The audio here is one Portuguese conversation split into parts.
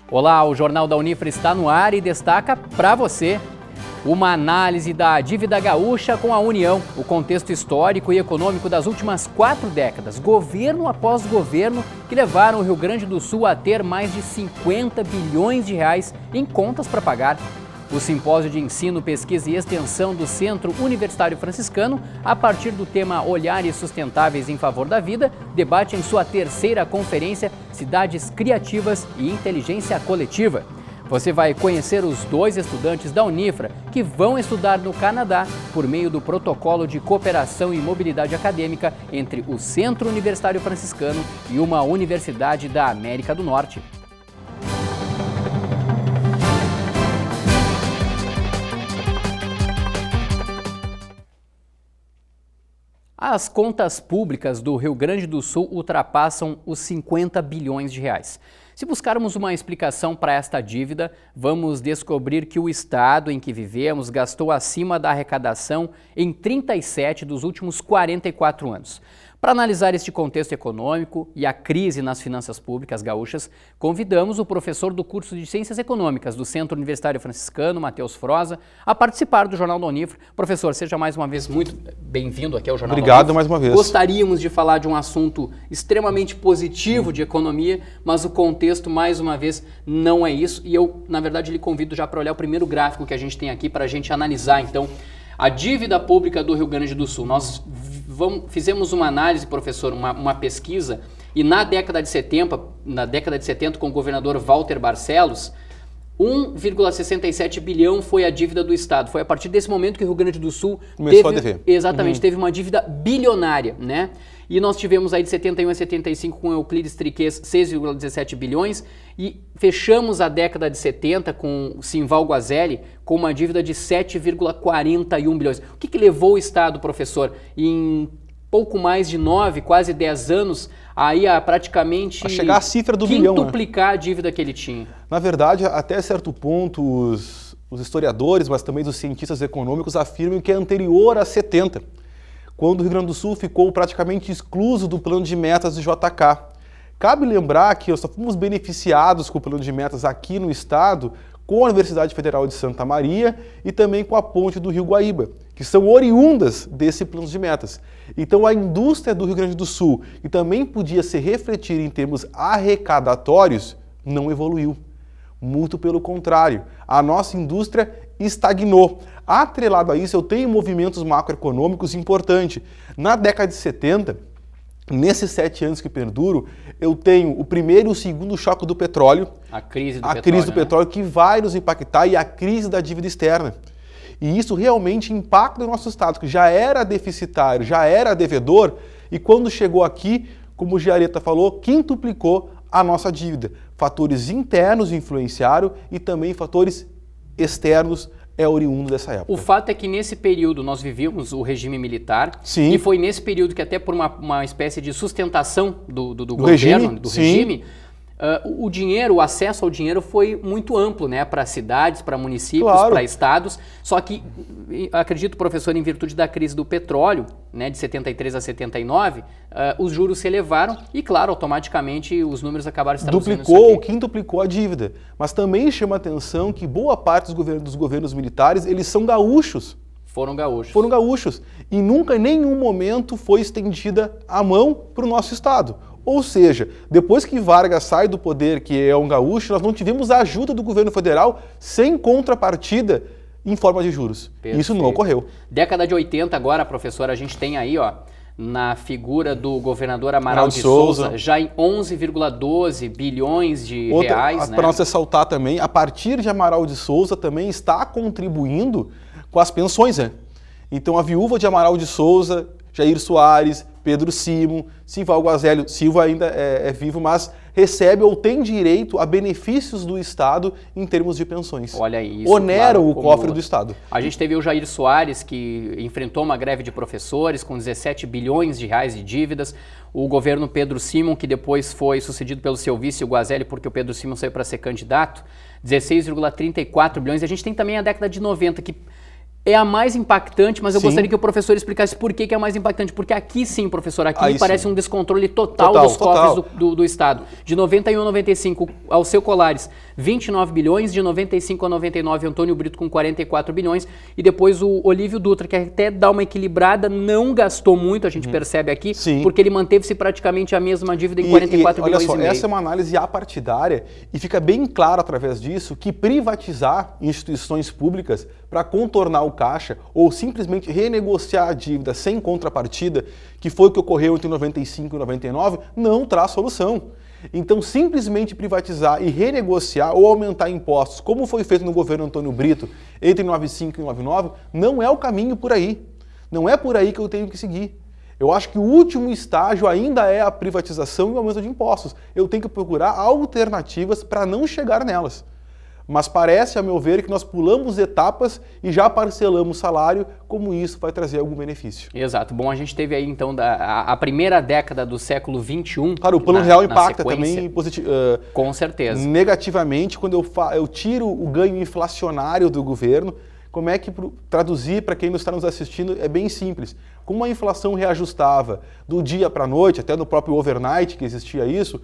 Olá, o Jornal da Unifra está no ar e destaca para você uma análise da dívida gaúcha com a União, o contexto histórico e econômico das últimas 4 décadas, governo após governo, que levaram o Rio Grande do Sul a ter mais de 50 bilhões de reais em contas para pagar. O Simpósio de Ensino, Pesquisa e Extensão do Centro Universitário Franciscano, a partir do tema Olhares Sustentáveis em Favor da Vida, debate em sua 3ª conferência Cidades Criativas e Inteligência Coletiva. Você vai conhecer os 2 estudantes da Unifra que vão estudar no Canadá por meio do Protocolo de Cooperação e Mobilidade Acadêmica entre o Centro Universitário Franciscano e uma universidade da América do Norte. As contas públicas do Rio Grande do Sul ultrapassam os 50 bilhões de reais. Se buscarmos uma explicação para esta dívida, vamos descobrir que o estado em que vivemos gastou acima da arrecadação em 37 dos últimos 44 anos. Para analisar este contexto econômico e a crise nas finanças públicas gaúchas, convidamos o professor do curso de Ciências Econômicas do Centro Universitário Franciscano, Matheus Froza, a participar do Jornal da Unifra. Professor, seja mais uma vez muito bem-vindo aqui ao Jornal da Unifra. Obrigado mais uma vez. Gostaríamos de falar de um assunto extremamente positivo de economia, mas o contexto, mais uma vez, não é isso. E eu, na verdade, lhe convido já para olhar o primeiro gráfico que a gente tem aqui para a gente analisar, então, a dívida pública do Rio Grande do Sul. Nós fizemos uma análise, professor, uma pesquisa, e na década de 70, com o governador Walter Barcelos, 1,67 bilhão foi a dívida do Estado. Foi a partir desse momento que o Rio Grande do Sul começou a dever. Exatamente, teve uma dívida bilionária, né? E nós tivemos aí de 71 a 75 com Euclides Triquês 6,17 bilhões e fechamos a década de 70 com Simval Guazelli com uma dívida de 7,41 bilhões. O que levou o Estado, professor, em pouco mais de 9, quase 10 anos, aí a praticamente a chegar à cifra do bilhão, quintuplicar a dívida que ele tinha? Na verdade, até certo ponto, os historiadores, mas também os cientistas econômicos afirmam que é anterior a 70. Quando o Rio Grande do Sul ficou praticamente excluso do plano de metas do JK. Cabe lembrar que nós só fomos beneficiados com o plano de metas aqui no estado com a Universidade Federal de Santa Maria e também com a ponte do Rio Guaíba, que são oriundas desse plano de metas. Então a indústria do Rio Grande do Sul, que também podia se refletir em termos arrecadatórios, não evoluiu. Muito pelo contrário, a nossa indústria estagnou. Atrelado a isso, eu tenho movimentos macroeconômicos importantes. Na década de 70, nesses 7 anos que perduram, eu tenho o primeiro e o segundo choque do petróleo. A crise do petróleo que vai nos impactar e a crise da dívida externa. E isso realmente impacta o nosso estado, que já era deficitário, já era devedor, e quando chegou aqui, como o Giareta falou, quintuplicou a nossa dívida. Fatores internos influenciaram e também fatores externos oriundo dessa época. O fato é que nesse período nós vivíamos o regime militar. Sim. E foi nesse período que até por uma espécie de sustentação do governo, do regime, o dinheiro, o acesso ao dinheiro foi muito amplo, né, para cidades, para municípios, claro, para estados. Só que, acredito, professor, em virtude da crise do petróleo, né, de 73 a 79, os juros se elevaram e, claro, automaticamente os números acabaram se traduzindo. Duplicou ou quintuplicou a dívida. Mas também chama a atenção que boa parte dos governos militares, eles são gaúchos. Foram gaúchos. Foram gaúchos. E nunca, em nenhum momento, foi estendida a mão para o nosso estado. Ou seja, depois que Vargas sai do poder, que é um gaúcho, nós não tivemos a ajuda do governo federal sem contrapartida em forma de juros. Perfeito. Isso não ocorreu. Década de 80 agora, professor, a gente tem aí, ó, na figura do governador Amaral de Souza, já em 11,12 bilhões de reais. Para nós ressaltar também, a partir de Amaral de Souza também está contribuindo com as pensões, né? Então a viúva de Amaral de Souza, Jair Soares, Pedro Simon, Simval Guazelli, Silva ainda é vivo, mas recebe ou tem direito a benefícios do Estado em termos de pensões. Olha isso. Oneram o cofre do Estado. A gente teve o Jair Soares, que enfrentou uma greve de professores com 17 bilhões de reais de dívidas. o governo Pedro Simon, que depois foi sucedido pelo seu vice, o Guazelli, porque o Pedro Simon saiu para ser candidato, 16,34 bilhões. A gente tem também a década de 90, que é a mais impactante, mas eu gostaria que o professor explicasse por que é a mais impactante. Porque aqui sim, professor, aqui me parece um descontrole total dos cofres do Estado. De 91 a 95, ao seu Colares, 29 bilhões, de 95 a 99, Antônio Brito com 44 bilhões, e depois o Olívio Dutra, que até dá uma equilibrada, não gastou muito, a gente percebe aqui, porque ele manteve-se praticamente a mesma dívida em 44 bilhões e meio. Olha só, essa é uma análise apartidária, e fica bem claro através disso que privatizar instituições públicas para contornar o caixa ou simplesmente renegociar a dívida sem contrapartida, que foi o que ocorreu entre 95 e 99, não traz solução. Então, simplesmente privatizar e renegociar ou aumentar impostos, como foi feito no governo Antônio Brito entre 95 e 99, não é o caminho por aí. Não é por aí que eu tenho que seguir. Eu acho que o último estágio ainda é a privatização e o aumento de impostos. Eu tenho que procurar alternativas para não chegar nelas. Mas parece, a meu ver, que nós pulamos etapas e já parcelamos salário, como isso vai trazer algum benefício. Exato. Bom, a gente teve aí, então, a primeira década do século XXI. Claro, o Plano Real impacta também com certeza. Negativamente, quando eu tiro o ganho inflacionário do governo. Como é que traduzir para quem não está nos assistindo é bem simples. Como a inflação reajustava do dia para a noite, até no próprio overnight que existia isso,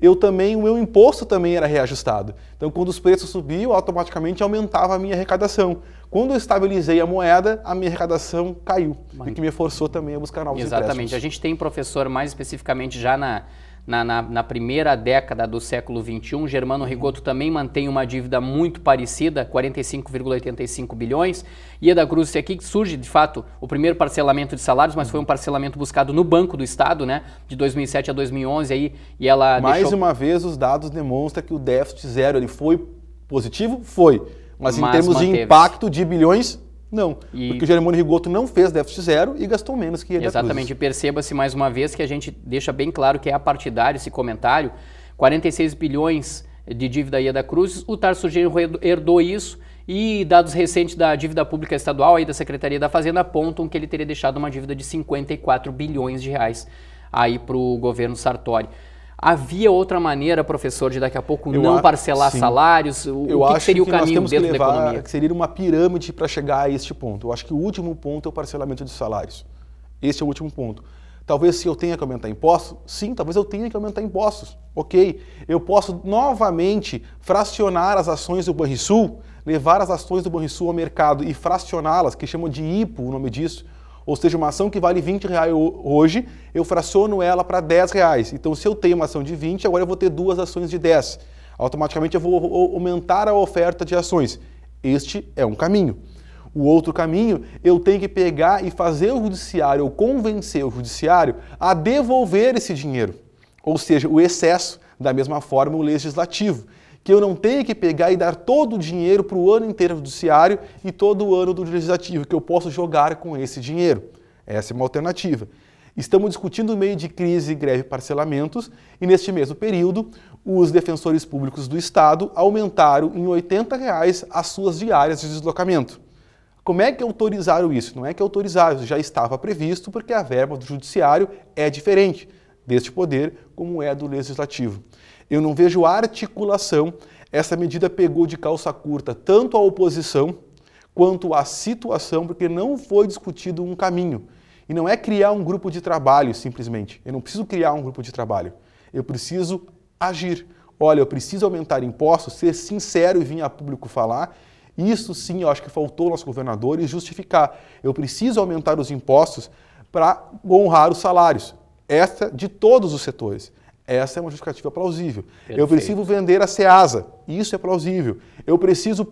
o meu imposto também era reajustado. Então, quando os preços subiam, automaticamente aumentava a minha arrecadação. Quando eu estabilizei a moeda, a minha arrecadação caiu, o que me forçou também a buscar novos empréstimos. Exatamente. A gente tem, professor, mais especificamente já na primeira década do século XXI, Germano Rigoto também mantém uma dívida muito parecida, 45,85 bilhões. Ieda Grussi aqui surge, de fato, o primeiro parcelamento de salários, mas foi um parcelamento buscado no Banco do Estado, né, de 2007 a 2011. Aí, e ela Mais uma vez, os dados demonstram que o déficit zero ele foi positivo? Foi. Mas em termos de impacto de bilhões, não, porque o Germano Rigoto não fez déficit zero e gastou menos que ele. Exatamente, perceba-se mais uma vez que a gente deixa bem claro que é apartidário esse comentário, 46 bilhões de dívida Ieda Cruz, o Tarso Genro herdou isso e dados recentes da dívida pública estadual aí da Secretaria da Fazenda apontam que ele teria deixado uma dívida de 54 bilhões de reais aí para o governo Sartori. Havia outra maneira, professor, de daqui a pouco não parcelar salários? O que seria o caminho dentro da economia? Que seria uma pirâmide para chegar a este ponto. Eu acho que o último ponto é o parcelamento de salários. Esse é o último ponto. Talvez se eu tenha que aumentar impostos, sim, talvez eu tenha que aumentar impostos. Ok, eu posso novamente fracionar as ações do Banrisul, levar as ações do Banrisul ao mercado e fracioná-las, que chamam de IPO, o nome disso. Ou seja, uma ação que vale R$20 hoje, eu fraciono ela para R$10. Então, se eu tenho uma ação de 20, agora eu vou ter duas ações de 10. Automaticamente eu vou aumentar a oferta de ações. Este é um caminho. O outro caminho, eu tenho que pegar e fazer o judiciário, ou convencer o judiciário a devolver esse dinheiro. Ou seja, o excesso, da mesma forma o legislativo. Que eu não tenha que pegar e dar todo o dinheiro para o ano inteiro do judiciário e todo o ano do legislativo, que eu posso jogar com esse dinheiro. Essa é uma alternativa. Estamos discutindo no meio de crise, greve e parcelamentos, e neste mesmo período, os defensores públicos do Estado aumentaram em R$80 as suas diárias de deslocamento. Como é que autorizaram isso? Não é que autorizaram, isso já estava previsto, porque a verba do judiciário é diferente deste poder, como é do legislativo. Eu não vejo articulação, essa medida pegou de calça curta tanto a oposição quanto a situação, porque não foi discutido um caminho. E não é criar um grupo de trabalho, simplesmente. Eu não preciso criar um grupo de trabalho. Eu preciso agir. Olha, eu preciso aumentar impostos, ser sincero e vir a público falar. Isso sim, eu acho que faltou ao nosso governador e justificar. Eu preciso aumentar os impostos para honrar os salários. Essa de todos os setores. Essa é uma justificativa plausível. Perfeito. Eu preciso vender a Ceasa. Isso é plausível. Eu preciso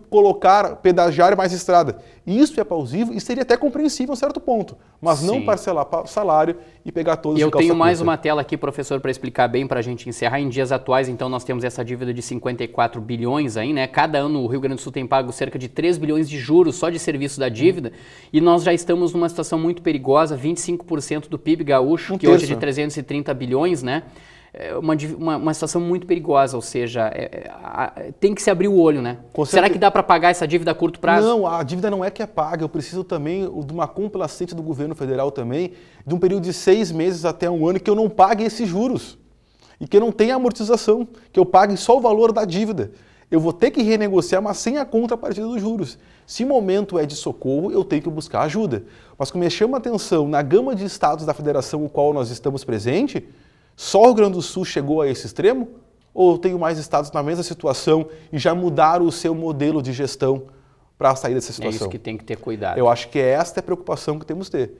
pedagiar mais estrada. Isso é plausível e seria até compreensível a um certo ponto. Mas não parcelar o salário e pegar todos os calça curta. Eu tenho mais uma tela aqui, professor, para explicar bem, para a gente encerrar. Em dias atuais, então, nós temos essa dívida de 54 bilhões aí, né? Cada ano o Rio Grande do Sul tem pago cerca de 3 bilhões de juros só de serviço da dívida. E nós já estamos numa situação muito perigosa, 25% do PIB gaúcho, que hoje é de 330 bilhões, né? uma situação muito perigosa, ou seja, tem que se abrir o olho, né? Será que dá para pagar essa dívida a curto prazo? Não, a dívida não é que é paga, eu preciso também de uma complacente do governo federal também, de um período de 6 meses até 1 ano que eu não pague esses juros e que eu não tenha amortização, que eu pague só o valor da dívida. Eu vou ter que renegociar, mas sem a contrapartida dos juros. Se o momento é de socorro, eu tenho que buscar ajuda. Mas como me chama a atenção, na gama de estados da federação no qual nós estamos presentes, só o Rio Grande do Sul chegou a esse extremo? Ou eu tenho mais estados na mesma situação e já mudaram o seu modelo de gestão para sair dessa situação? É isso que tem que ter cuidado. Eu acho que esta é a preocupação que temos que ter.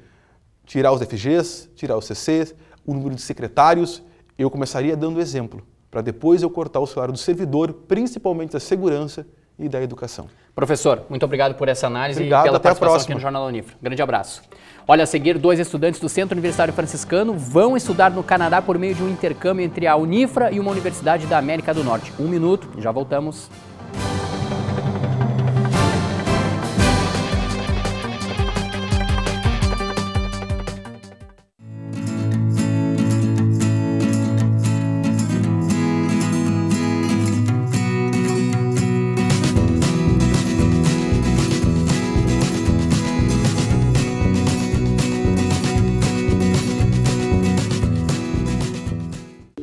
Tirar os FGs, tirar os CCs, o número de secretários. Eu começaria dando exemplo, para depois eu cortar o salário do servidor, principalmente da segurança e da educação. Professor, muito obrigado por essa análise e pela participação aqui no Jornal da Unifra. Grande abraço. Olha, a seguir, 2 estudantes do Centro Universitário Franciscano vão estudar no Canadá por meio de um intercâmbio entre a Unifra e uma universidade da América do Norte. 1 minuto, já voltamos.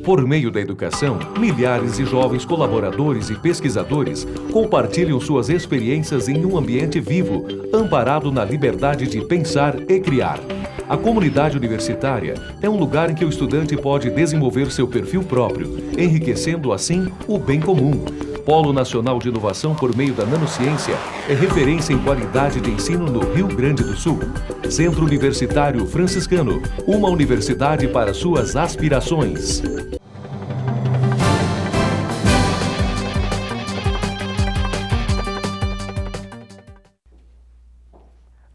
Por meio da educação, milhares de jovens colaboradores e pesquisadores compartilham suas experiências em um ambiente vivo, amparado na liberdade de pensar e criar. A comunidade universitária é um lugar em que o estudante pode desenvolver seu perfil próprio, enriquecendo assim o bem comum. Polo Nacional de Inovação por meio da Nanociência é referência em qualidade de ensino no Rio Grande do Sul. Centro Universitário Franciscano, uma universidade para suas aspirações.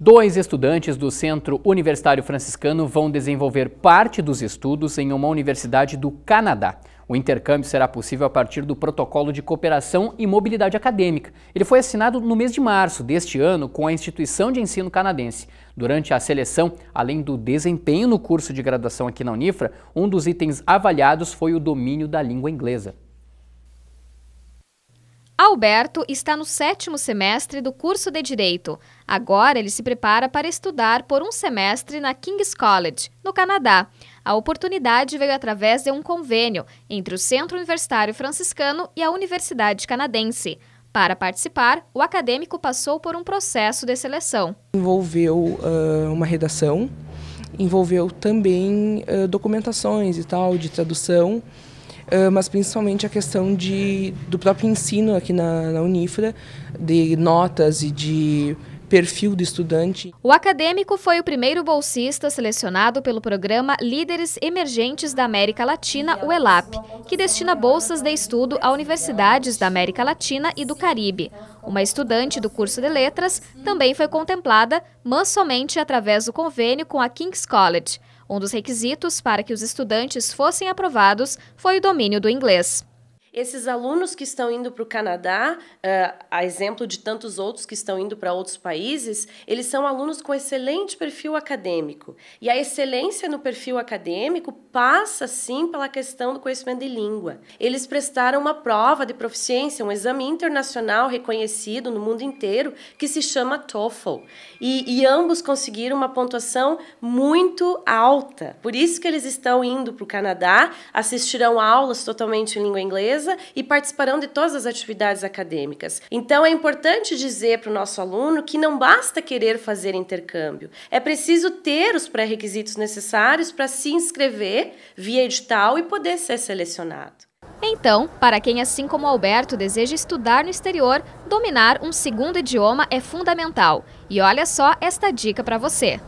Dois estudantes do Centro Universitário Franciscano vão desenvolver parte dos estudos em uma universidade do Canadá. O intercâmbio será possível a partir do Protocolo de Cooperação e Mobilidade Acadêmica. Ele foi assinado no mês de março deste ano com a instituição de ensino canadense. Durante a seleção, além do desempenho no curso de graduação aqui na Unifra, um dos itens avaliados foi o domínio da língua inglesa. Alberto está no 7º semestre do curso de Direito. Agora ele se prepara para estudar por um semestre na King's College, no Canadá. A oportunidade veio através de um convênio entre o Centro Universitário Franciscano e a Universidade Canadense. Para participar, o acadêmico passou por um processo de seleção. Envolveu uma redação, envolveu também documentações e tal, de tradução, mas principalmente a questão do próprio ensino aqui na Unifra, de notas e de perfil do estudante. O acadêmico foi o primeiro bolsista selecionado pelo programa Líderes Emergentes da América Latina, o ELAP, que destina bolsas de estudo a universidades da América Latina e do Caribe. Uma estudante do curso de Letras também foi contemplada, mas somente através do convênio com a King's College. Um dos requisitos para que os estudantes fossem aprovados foi o domínio do inglês. Esses alunos que estão indo para o Canadá, a exemplo de tantos outros que estão indo para outros países, eles são alunos com excelente perfil acadêmico. E a excelência no perfil acadêmico passa, sim, pela questão do conhecimento de língua. Eles prestaram uma prova de proficiência, um exame internacional reconhecido no mundo inteiro, que se chama TOEFL. E ambos conseguiram uma pontuação muito alta. Por isso que eles estão indo para o Canadá, assistirão aulas totalmente em língua inglesa, e participarão de todas as atividades acadêmicas. Então, é importante dizer para o nosso aluno que não basta querer fazer intercâmbio, é preciso ter os pré-requisitos necessários para se inscrever via edital e poder ser selecionado. Então, para quem, assim como Alberto, deseja estudar no exterior, dominar um segundo idioma é fundamental. E olha só esta dica para você.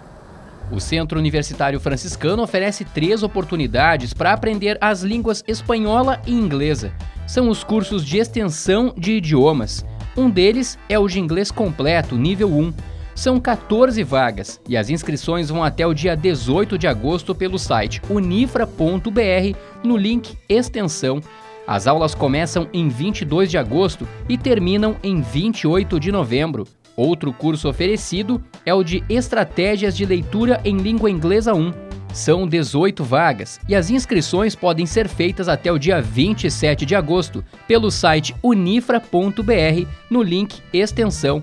O Centro Universitário Franciscano oferece 3 oportunidades para aprender as línguas espanhola e inglesa. São os cursos de extensão de idiomas. Um deles é o de inglês completo, nível 1. São 14 vagas e as inscrições vão até o dia 18 de agosto pelo site unifra.br no link Extensão. As aulas começam em 22 de agosto e terminam em 28 de novembro. Outro curso oferecido é o de Estratégias de Leitura em Língua Inglesa 1. São 18 vagas e as inscrições podem ser feitas até o dia 27 de agosto pelo site unifra.br no link Extensão.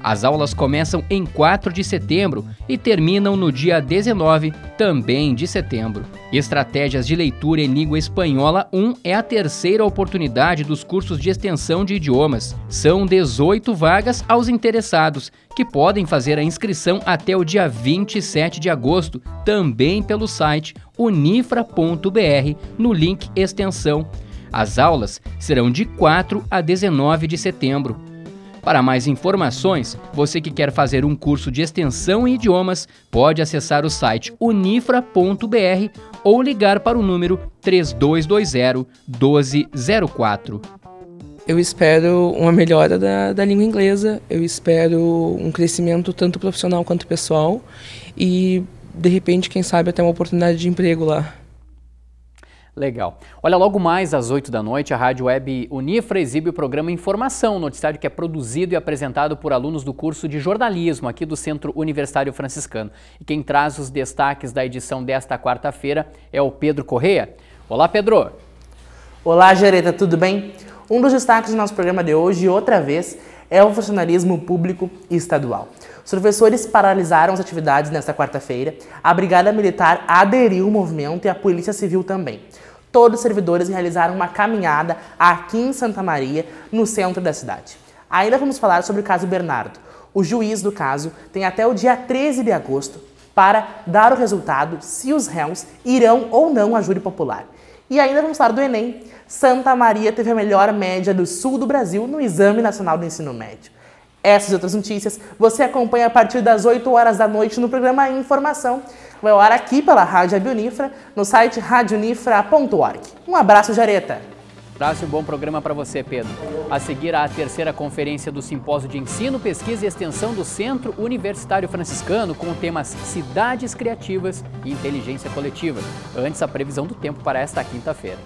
As aulas começam em 4 de setembro e terminam no dia 19, também de setembro. Estratégias de Leitura em Língua Espanhola 1 é a terceira oportunidade dos cursos de extensão de idiomas. São 18 vagas aos interessados, que podem fazer a inscrição até o dia 27 de agosto, também pelo site unifra.br no link Extensão. As aulas serão de 4 a 19 de setembro. Para mais informações, você que quer fazer um curso de extensão em idiomas, pode acessar o site unifra.br ou ligar para o número 3220-1204. Eu espero uma melhora da língua inglesa, eu espero um crescimento tanto profissional quanto pessoal e, de repente, quem sabe até uma oportunidade de emprego lá. Legal. Olha, logo mais às 8 da noite, a Rádio Web Unifra exibe o programa Informação, noticiário que é produzido e apresentado por alunos do curso de jornalismo aqui do Centro Universitário Franciscano. E quem traz os destaques da edição desta quarta-feira é o Pedro Correia. Olá, Pedro. Olá, Jareta, tudo bem? Um dos destaques do nosso programa de hoje, outra vez, é o funcionalismo público e estadual. Os professores paralisaram as atividades nesta quarta-feira, a Brigada Militar aderiu ao movimento e a Polícia Civil também. Todos os servidores realizaram uma caminhada aqui em Santa Maria, no centro da cidade. Ainda vamos falar sobre o caso Bernardo. O juiz do caso tem até o dia 13 de agosto para dar o resultado se os réus irão ou não à júri popular. E ainda vamos falar do Enem. Santa Maria teve a melhor média do sul do Brasil no Exame Nacional do Ensino Médio. Essas e outras notícias você acompanha a partir das 8 horas da noite no programa Informação. Vai ao ar aqui pela Rádio Web Unifra, no site radiounifra.org. Um abraço, Jareta! Um abraço e um bom programa para você, Pedro. A seguir, a terceira conferência do Simpósio de Ensino, Pesquisa e Extensão do Centro Universitário Franciscano, com temas Cidades Criativas e Inteligência Coletiva. Antes, a previsão do tempo para esta quinta-feira.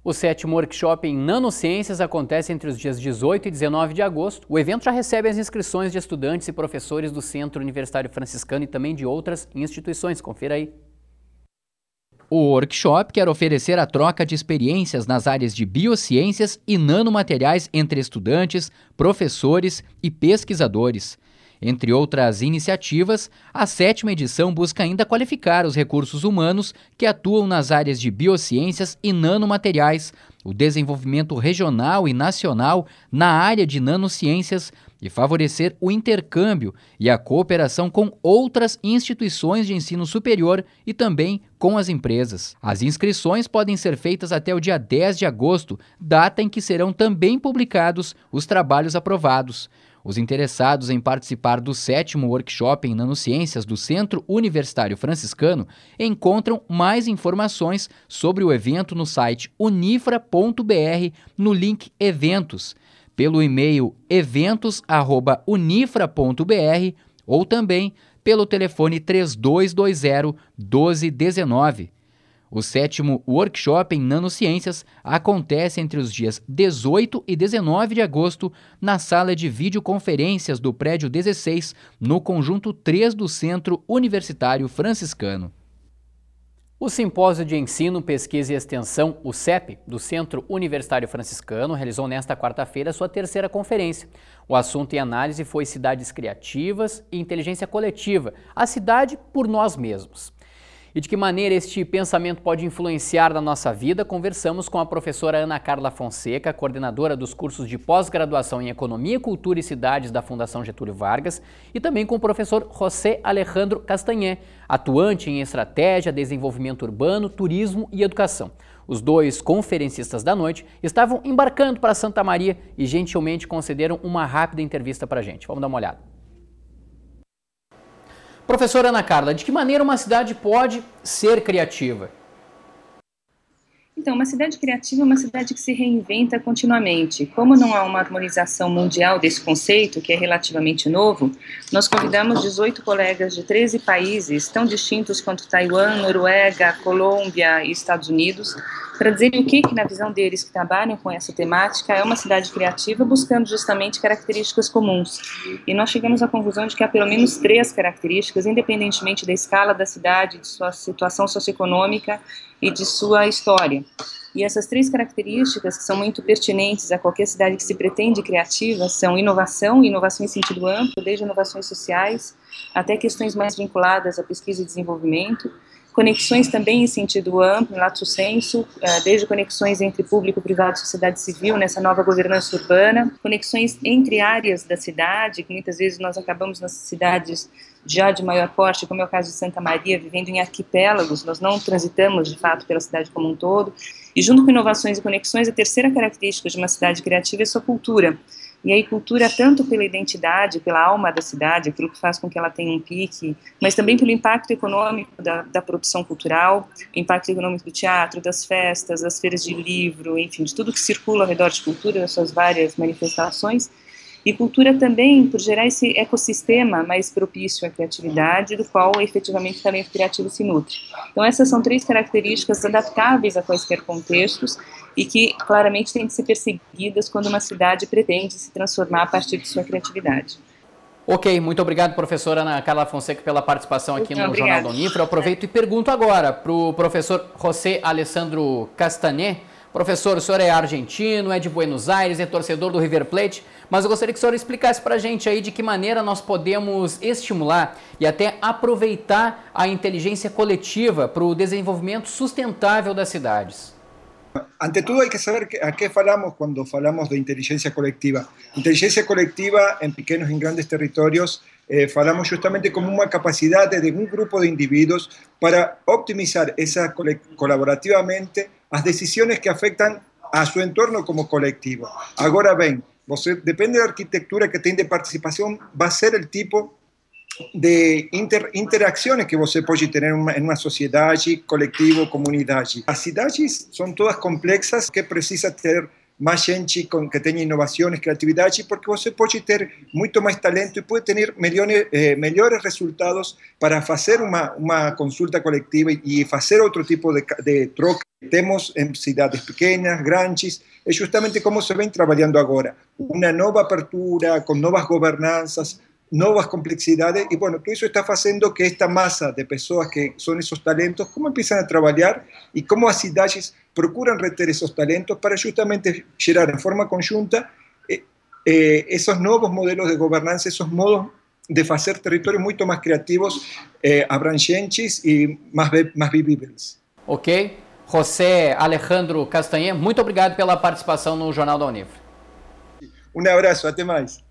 O 7º workshop em Nanociências acontece entre os dias 18 e 19 de agosto. O evento já recebe as inscrições de estudantes e professores do Centro Universitário Franciscano e também de outras instituições. Confira aí. O workshop quer oferecer a troca de experiências nas áreas de biociências e nanomateriais entre estudantes, professores e pesquisadores. Entre outras iniciativas, a 7ª edição busca ainda qualificar os recursos humanos que atuam nas áreas de biociências e nanomateriais, o desenvolvimento regional e nacional na área de nanociências e favorecer o intercâmbio e a cooperação com outras instituições de ensino superior e também com as empresas. As inscrições podem ser feitas até o dia 10 de agosto, data em que serão também publicados os trabalhos aprovados. Os interessados em participar do 7º workshop em Nanociências do Centro Universitário Franciscano encontram mais informações sobre o evento no site unifra.br no link Eventos, pelo e-mail eventos@unifra.br ou também pelo telefone 3220-1219. O 7º workshop em Nanociências acontece entre os dias 18 e 19 de agosto na sala de videoconferências do prédio 16, no conjunto 3 do Centro Universitário Franciscano. O Simpósio de Ensino, Pesquisa e Extensão, o CEP, do Centro Universitário Franciscano, realizou nesta quarta-feira sua terceira conferência. O assunto em análise foi cidades criativas e inteligência coletiva, a cidade por nós mesmos. E de que maneira este pensamento pode influenciar na nossa vida, conversamos com a professora Ana Carla Fonseca, coordenadora dos cursos de pós-graduação em Economia, Cultura e Cidades da Fundação Getúlio Vargas, e também com o professor José Alejandro Castanhé, atuante em estratégia, desenvolvimento urbano, turismo e educação. Os dois conferencistas da noite estavam embarcando para Santa Maria e gentilmente concederam uma rápida entrevista para a gente. Vamos dar uma olhada. Professora Ana Carla, de que maneira uma cidade pode ser criativa? Então, uma cidade criativa é uma cidade que se reinventa continuamente. Como não há uma harmonização mundial desse conceito, que é relativamente novo, nós convidamos 18 colegas de 13 países, tão distintos quanto Taiwan, Noruega, Colômbia e Estados Unidos, para dizerem o que, na visão deles que trabalham com essa temática, é uma cidade criativa, buscando justamente características comuns. E nós chegamos à conclusão de que há pelo menos 3 características, independentemente da escala da cidade, de sua situação socioeconômica e de sua história. E essas 3 características, que são muito pertinentes a qualquer cidade que se pretende criativa, são inovação em sentido amplo, desde inovações sociais até questões mais vinculadas à pesquisa e desenvolvimento, conexões também em sentido amplo, lato sensu, desde conexões entre público, privado e sociedade civil nessa nova governança urbana, conexões entre áreas da cidade, que muitas vezes nós acabamos nas cidades já de maior porte, como é o caso de Santa Maria, vivendo em arquipélagos, nós não transitamos de fato pela cidade como um todo, e junto com inovações e conexões, a terceira característica de uma cidade criativa é sua cultura. E aí cultura tanto pela identidade, pela alma da cidade, aquilo que faz com que ela tenha um pique, mas também pelo impacto econômico da produção cultural, impacto econômico do teatro, das festas, das feiras de livro, enfim, de tudo que circula ao redor de cultura, das suas várias manifestações. E cultura também por gerar esse ecossistema mais propício à criatividade, do qual efetivamente o talento criativo se nutre. Então essas são 3 características adaptáveis a quaisquer contextos e que claramente têm de ser perseguidas quando uma cidade pretende se transformar a partir de sua criatividade. Ok, muito obrigado, professora Ana Carla Fonseca, pela participação aqui no Jornal da Unifra. Eu aproveito e pergunto agora para o professor José Alejandro Castanhé. Professor, o senhor é argentino, é de Buenos Aires, é torcedor do River Plate, mas eu gostaria que o senhor explicasse para a gente aí de que maneira nós podemos estimular e até aproveitar a inteligência coletiva para o desenvolvimento sustentável das cidades. Ante tudo, hay que saber a qué falamos cuando falamos de inteligencia colectiva. Inteligencia colectiva en pequeños y en grandes territorios, falamos justamente como una capacidad de un grupo de individuos para optimizar colaborativamente as decisões que afetam a seu entorno como coletivo. Agora bem, depende da arquitetura que tem de participação, vai ser o tipo de interações que você pode ter em uma sociedade, coletivo, comunidade. As cidades são todas complexas, que precisa ter mais gente que tenha inovações, criatividade, porque você pode ter muito mais talento e pode ter melhores resultados para fazer uma consulta coletiva e fazer outro tipo de troca. Temos em cidades pequenas, grandes, é justamente como se vem trabalhando agora. Uma nova apertura, com novas governanças, novas complexidades, e bueno, tudo isso está fazendo que esta massa de pessoas que são esses talentos, como empiezan a trabalhar e como as cidades procuram reter esses talentos para justamente gerar em forma conjunta esses novos modelos de governança, esses modos de fazer territórios muito mais criativos, abrangentes e mais vivíveis. Ok. José Alejandro Castanhé, muito obrigado pela participação no Jornal da Unifra. Um abraço, até mais.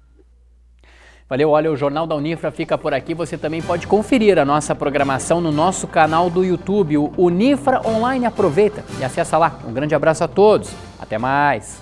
Valeu, olha, o Jornal da Unifra fica por aqui. Você também pode conferir a nossa programação no nosso canal do YouTube, o Unifra Online. Aproveita e acessa lá. Um grande abraço a todos. Até mais.